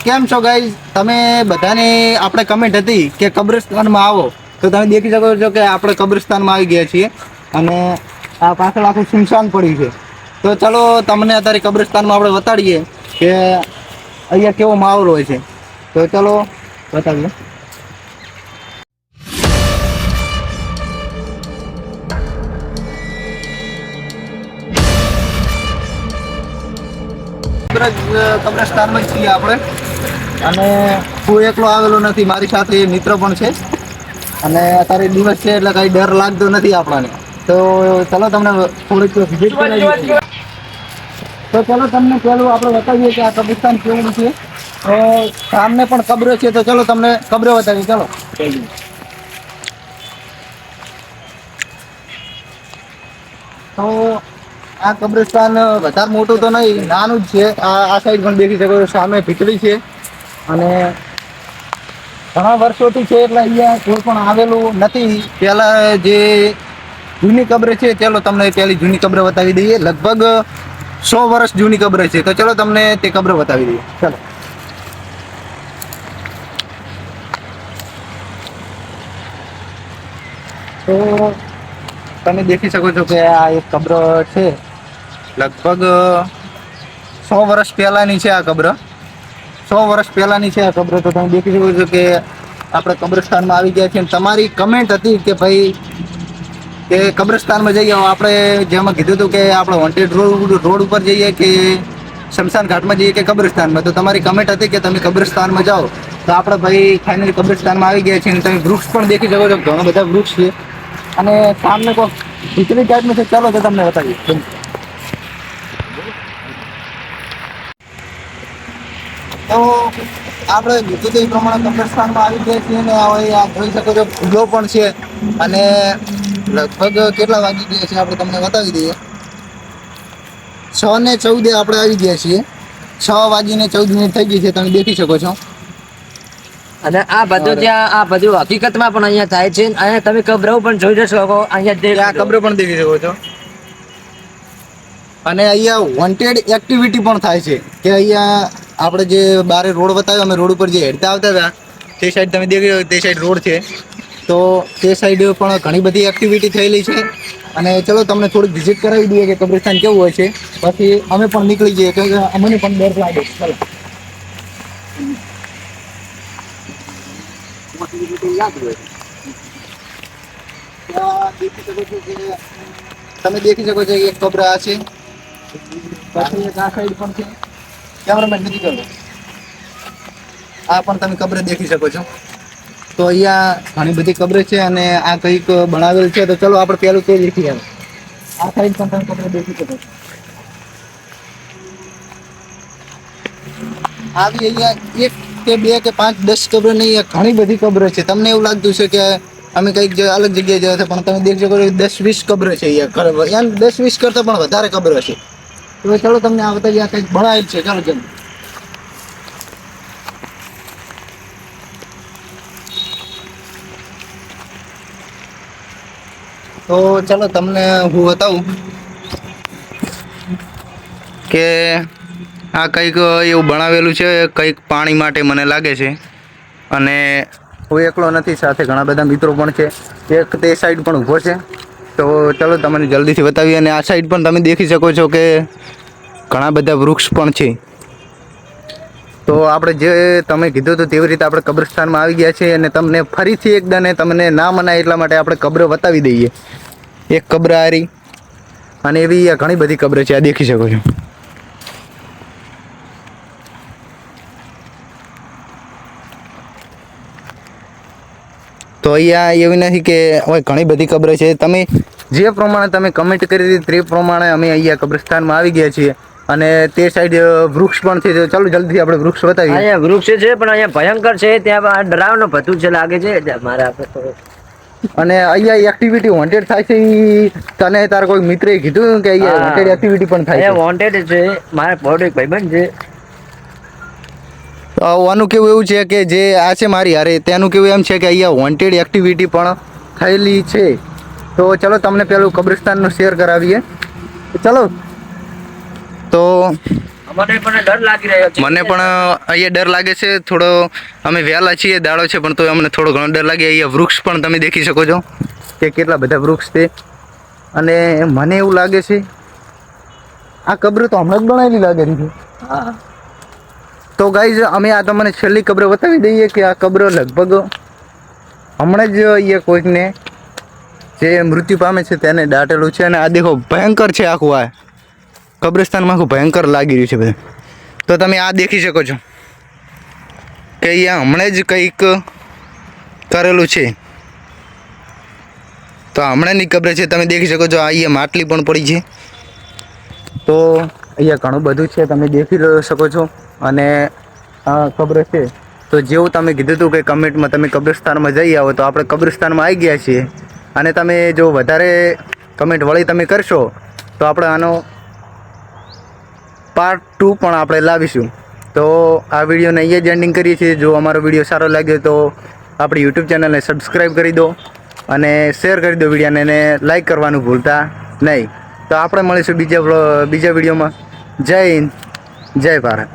કેમ છો ગાઈઝ? તમે બધાની આપણે કમેન્ટ હતી કે કબ્રસ્તાનમાં આવો, તો તમે દેખી શકો છો કે આપણે કબ્રસ્તાનમાં આવી ગયા છીએ અને આ પાછળ આખું સુનસાન પડ્યું છે. તો ચલો તમને અત્યારે કબ્રસ્તાનમાં આપણે બતાડીએ કે અહીંયા કેવો માહોલ હોય છે. તો ચલો બતાવીએ. કબ્રસ્તાનમાં છીએ આપણે અને હું એકલો આવેલો નથી, મારી સાથે મિત્ર પણ છે અને અત્યારે દિવસ છે એટલે કઈ ડર લાગતો નથી આપણને. તો ચલો તમને થોડીક વિઝિટ કરાવીએ. તો ચલો તમને પેલું આપણે બતાવીએ કે આ કબ્રસ્તાન કેવું છે. સામને પણ કબ્ર છે, તો ચલો તમને કબ્ર બતાવીએ. ચલો તો આ કબ્રસ્તાન વધારે મોટું તો નહીં, નાનું જ છે. આ સાઈડ પણ દેખી શકો છો, સામે ભીતળી છે અને ઘણા વર્ષોથી છે એટલે અહીંયા કોઈ પણ આવેલું નથી. પેલા જે જૂની કબ્ર છે, ચાલો તમને પેલી જૂની કબ્ર બતાવી દઈએ. લગભગ 100 વર્ષ જૂની કબ્ર છે, તો ચલો તમને તે કબ્ર બતાવી દઈએ. ચલો તો તમે દેખી શકો છો કે આ એક કબ્ર છે. લગભગ 100 વર્ષ પહેલાની છે આ કબ્ર. 100 વર્ષ પહેલાની છે આ કબ્ર. તો તમે દેખી શકો છો કે આપણે કબ્રસ્તાનમાં આવી ગયા છીએ. તમારી કમેન્ટ હતી કે ભાઈ કે કબ્રસ્તાનમાં જઈએ. આપણે જેમાં કીધું હતું કે આપણે વોન્ટેડ રોડ ઉપર જઈએ કે શમશાન ઘાટમાં જઈએ કે કબ્રસ્તાનમાં. તો તમારી કમેન્ટ હતી કે તમે કબ્રસ્તાનમાં જાઓ. તો આપણે ભાઈ ફાઇનલી કબ્રસ્તાનમાં આવી ગયા છીએ. તમે વૃક્ષ પણ દેખી શકો છો, ઘણા બધા વૃક્ષ છે અને સામને કોઈ ખીચડી ટાઈપનું છે. ચાલો તો તમને બતાવીએ. તો આપણે કીધું એ પ્રમાણે કબ્રસ્તાનમાં આવી ગયા છીએ ને હવે આ જોઈ શકો છો ફૂલો પણ છે અને લગભગ કેટલા વાગી ગયા છે આપણે તમને બતાવી દઈએ. 6:14 આપણે આવી ગયા છીએ. 6:14 થઈ ગઈ છે, તમે દેખી શકો છો. અને આ બધું ત્યાં આ બધું હકીકતમાં પણ અહીંયા થાય છે. અહીંયા તમે કબ્ર પણ જોઈ શકો. અહીંયા આ કબ્ર પણ દેખી શકો છો અને અહીંયા વોન્ટેડ એક્ટિવિટી પણ થાય છે કે અહીંયા આપણે જે બારે રોડ બતાવ્યો, અમે રોડ ઉપર જે હેડતા આવતા હતા તે સાઈડ તમે દેખી તે સાઈડ રોડ છે. તો તે સાઈડ પણ ઘણી બધી એક્ટિવિટી થયેલી છે અને ચલો તમને થોડીક વિઝિટ કરાવી દઈએ કે કબ્રસ્તાન કેવું હોય છે. પછી અમે પણ નીકળી જઈએ કે અમને પણ ડર લાગે. ચલો તમે દેખી શકો છો એક કબ્ર આ છે, પછી એક આ સાઈડ પણ છે. કેમેરામેન નથી કરતો. આ પણ તમે કબ્ર દેખી શકો છો. તો અહીંયા ઘણી બધી કબ્ર છે અને આ કંઈક બનાવેલ છે. તો ચલો આપણે પેલું તે દેખી આવે. આ સાઈડ પણ તમે કબ્ર દેખી શકો છો. આવી અહીંયા 1 કે 2 કે 5 10 કબ્ર નહીં, ઘણી બધી કબ્ર છે. તમને એવું લાગતું છે કે અમે કંઈક અલગ જગ્યાએ ગયા હતા, પણ તમે દેખી શકો 10-20 કબ્ર છે અહીંયા. 10-20 કરતાં પણ વધારે કબ્ર છે. તો ચલો તમને આ બતાવીએ. આ કંઈક બનાવેલ છે. ચાલો ચાલો. તો ચલો તમને હું બતાવું કે આ કંઈક એવું બનાવેલું છે, કંઈક પાણી માટે મને લાગે છે. અને હું એકલો નથી, સાથે ઘણા બધા મિત્રો પણ છે. એક તે સાઈડ પણ ઊભો છે. તો ચલો તમને જલ્દીથી બતાવીએ. અને આ સાઈડ પણ તમે દેખી શકો છો કે ઘણા બધા વૃક્ષ પણ છે. તો આપણે જે તમે કીધું હતું તેવી રીતે આપણે કબ્રસ્તાનમાં આવી ગયા છીએ અને તમને ફરીથી એકદમ તમને ના મનાય એટલા માટે આપણે કબ્ર બતાવી દઈએ. એક કબ્ર આરી અને એવી ઘણી બધી કબ્ર છે, આ દેખી શકો છો. તો અહીંયા એવું નથી કે હવે ઘણી બધી કબ્ર છે. તમે જે પ્રમાણે તમે કમેન્ટ કરી હતી તે પ્રમાણે અમે અહીંયા કબ્રસ્તાનમાં આવી ગયા છીએ અને તે સાઈડ વૃક્ષ પણ છે. ચાલો જલ્દીથી આપણે વૃક્ષ બતાવીએ. અહીંયા વૃક્ષ છે પણ અહીંયા ભયંકર છે. ત્યાં ડરાવનું ભતું છે લાગે છે મારા આપણે. અને અહીંયા એક્ટિવિટી વોન્ટેડ થાય છે. તને તારા કોઈ મિત્રએ કીધું કે અહીંયા વોન્ટેડ એક્ટિવિટી પણ થાય છે? અહીંયા વોન્ટેડ છે. મારા ફોટો એક ભાઈબંધ છે. આનું કેવું એવું છે કે જે આ છે મારી હારે, તેનું કેવું એમ છે કે અહીંયા વોન્ટેડ એક્ટિવિટી પણ થયેલી છે. તો ચલો તમને પેલું કબ્રસ્તાનનું શેર કરાવીએ. ચલો તો મને પણ ડર લાગી રહ્યો છે. મને પણ અહીંયા ડર લાગે છે થોડો. અમે વહેલા છીએ, દાડો છે, પણ તોય અમને થોડો ઘણો ડર લાગે. અહીંયા વૃક્ષ પણ તમે દેખી શકો છો કે કેટલા બધા વૃક્ષ છે. અને મને એવું લાગે છે આ કબ્ર તો હમણાં જ બનાવેલી લાગે છે. હા. તો ગાઈઝ અમે આ તમને છેલ્લી કબ્ર બતાવી દઈએ કે આ કબ્ર લગભગ હમણાં જ અહીંયા કોઈકને જે મૃત્યુ પામે છે તેને દાટેલું છે. અને આ દેખો ભયંકર છે આખું, આ કબ્રસ્તાનમાં આખું ભયંકર લાગી રહ્યું છે બધું. તો તમે આ દેખી શકો છો કે અહીંયા હમણાં જ કંઈક કરેલું છે. તો હમણાંની કબ્ર છે, તમે દેખી શકો છો. આ અહીંયા માટલી પણ પડી છે. તો અહીંયા ઘણું બધું છે, તમે દેખી શકો છો. અને આ કબ્ર છે. તો જેવું તમે કીધું હતું કે કમેન્ટમાં તમે કબ્રસ્તાનમાં જઈ આવો, તો આપણે કબ્રસ્તાનમાં આવી ગયા છીએ. અને તમે જો વધારે કમેન્ટ વળી તમે કરશો તો આપણે આનો પાર્ટ 2 પણ આપણે લાવીશું. તો આ વિડીયોને અહીંયા જ એન્ડિંગ કરીએ છીએ. જો અમારો વિડીયો સારો લાગ્યો તો આપણી યુટ્યુબ ચેનલને સબસ્ક્રાઈબ કરી દો અને શેર કરી દો વિડીયોને, અને લાઈક કરવાનું ભૂલતા નહીં. તો આપણે મળીશું બીજા વિડીયોમાં. જય હિન્દ, જય ભારત.